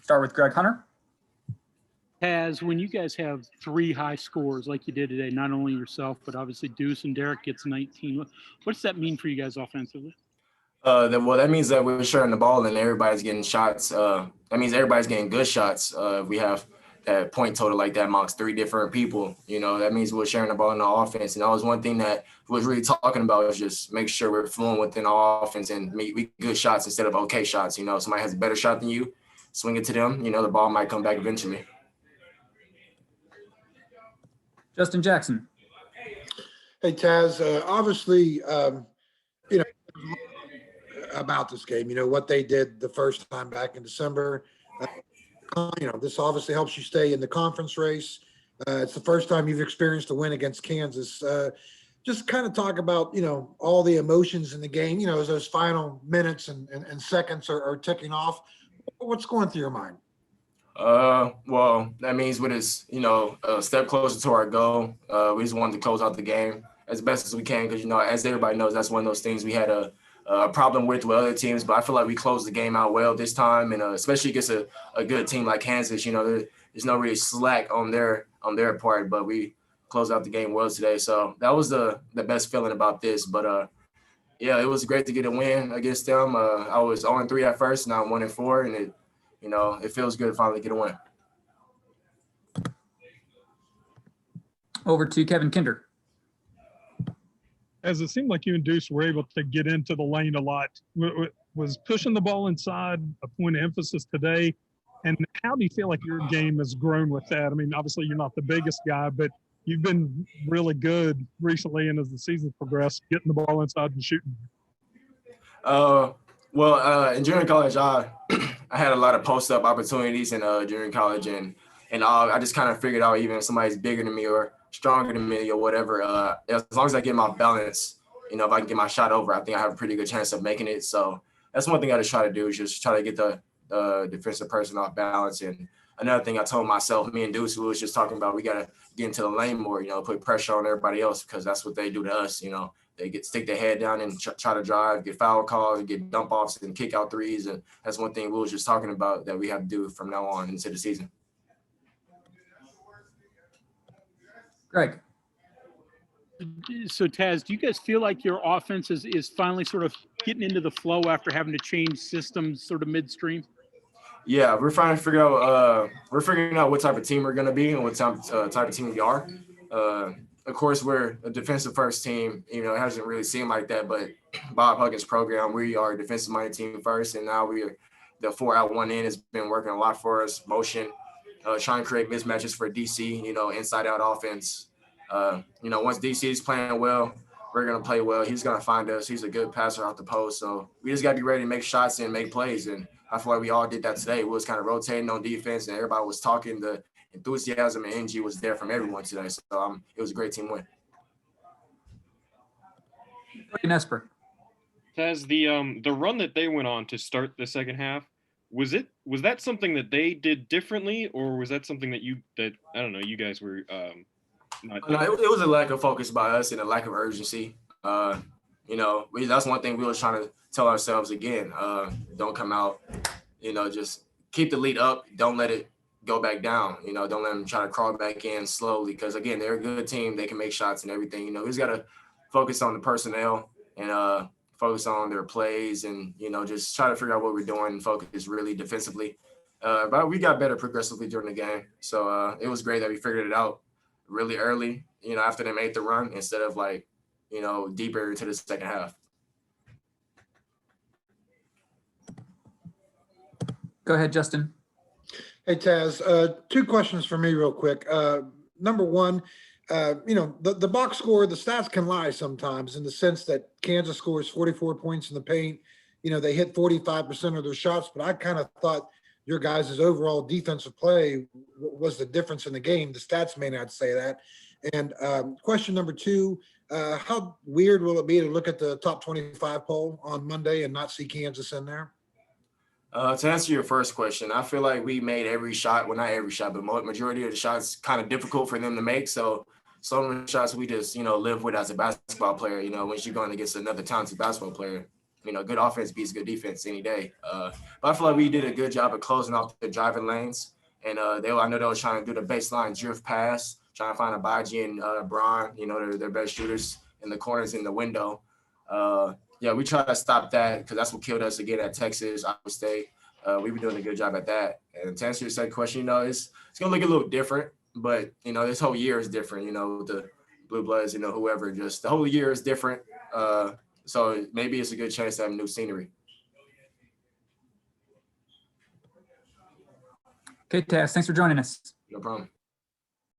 Start with Greg Hunter. Taz, when you guys have three high scores like you did today, not only yourself, but obviously Deuce and Derek gets 19, what does that mean for you guys offensively? That means that we're sharing the ball and everybody's getting shots. That means everybody's getting good shots. We have that point total like that amongst three different people. That means we're sharing the ball in the offense. And that was one thing that we was really talking about, is just make sure we're fluent within our offense and make good shots instead of okay shots. Somebody has a better shot than you, swing it to them. The ball might come back eventually. Justin Jackson. Hey, Taz, obviously, about this game, what they did the first time back in December. This obviously helps you stay in the conference race. It's the first time you've experienced a win against Kansas. Just kind of talk about, all the emotions in the game, as those final minutes and seconds are ticking off. What's going through your mind? Well, that means with us, a step closer to our goal. We just wanted to close out the game as best as we can because, as everybody knows, that's one of those things we had a problem with other teams. But I feel like we closed the game out well this time, and especially against a good team like Kansas. There's no really slack on their part, but we closed out the game well today. So that was the best feeling about this. But yeah, it was great to get a win against them. I was 0-3 at first, now I'm 1-4, and it feels good to finally get a win. Over to Kevin Kinder. As it seemed like you and Deuce were able to get into the lane a lot, was pushing the ball inside a point of emphasis today? And how do you feel like your game has grown with that? I mean, obviously you're not the biggest guy, but you've been really good recently, and as the season progressed, getting the ball inside and shooting. Well, in junior college, I had a lot of post-up opportunities in junior college, and I just kind of figured out, even if somebody's bigger than me or stronger than me or whatever, as long as I get my balance, if I can get my shot over, I think I have a pretty good chance of making it. So that's one thing I just try to do, is just try to get the defensive person off balance. And another thing I told myself, me and Deuce, we was just talking about, we got to get into the lane more, put pressure on everybody else, because that's what they do to us. They stick their head down and try to drive, get foul calls, get dump offs and kick out threes. And that's one thing we was just talking about that we have to do from now on into the season. Greg. So Taz, do you guys feel like your offense is finally sort of getting into the flow after having to change systems sort of midstream? Yeah, we're trying to figure out we're figuring out what type of team we're going to be and what type of team we are. Of course, we're a defensive first team. It hasn't really seemed like that, but Bob Huggins' program, we are a defensive minded team first, and now the 4-out-1-in has been working a lot for us. Motion, trying to create mismatches for DC. Inside out offense. Once DC is playing well, we're going to play well. He's going to find us. He's a good passer off the post. So we just got to be ready to make shots and make plays. And I feel like we all did that today. We was kind of rotating on defense, and everybody was talking. The enthusiasm and energy was there from everyone today. So it was a great team win. Nesper. Taz, the run that they went on to start the second half, was that something that they did differently, or was that something that you guys were not? No, it was a lack of focus by us and a lack of urgency. That's one thing we was trying to tell ourselves again. Don't come out, just keep the lead up. Don't let it go back down. Don't let them try to crawl back in slowly, because, again, they're a good team. They can make shots and everything. We just got to focus on the personnel and focus on their plays and, just try to figure out what we're doing and focus really defensively. But we got better progressively during the game. So it was great that we figured it out really early, after they made the run, instead of deeper into the second half. Go ahead, Justin. Hey, Taz, two questions for me real quick. Number one, the box score, the stats can lie sometimes, in the sense that Kansas scores 44 points in the paint. They hit 45% of their shots, but I kind of thought your guys' overall defensive play was the difference in the game. The stats may not say that. And question number two, how weird will it be to look at the top 25 poll on Monday and not see Kansas in there? To answer your first question, I feel like we made every shot, well, not every shot, but majority of the shots kind of difficult for them to make. So some of the shots we just, live with as a basketball player, once you're going against another talented basketball player. good offense beats good defense any day. But I feel like we did a good job of closing off the driving lanes. And I know they were trying to do the baseline drift pass, trying to find Abaji and Braun, their best shooters in the corners in the window. We try to stop that because that's what killed us again at Texas, Iowa State. We've been doing a good job at that. And to answer your second question, it's going to look a little different, but, this whole year is different, with the Blue Bloods, whoever, just the whole year is different. So maybe it's a good chance to have new scenery. Okay, Taz, thanks for joining us. No problem.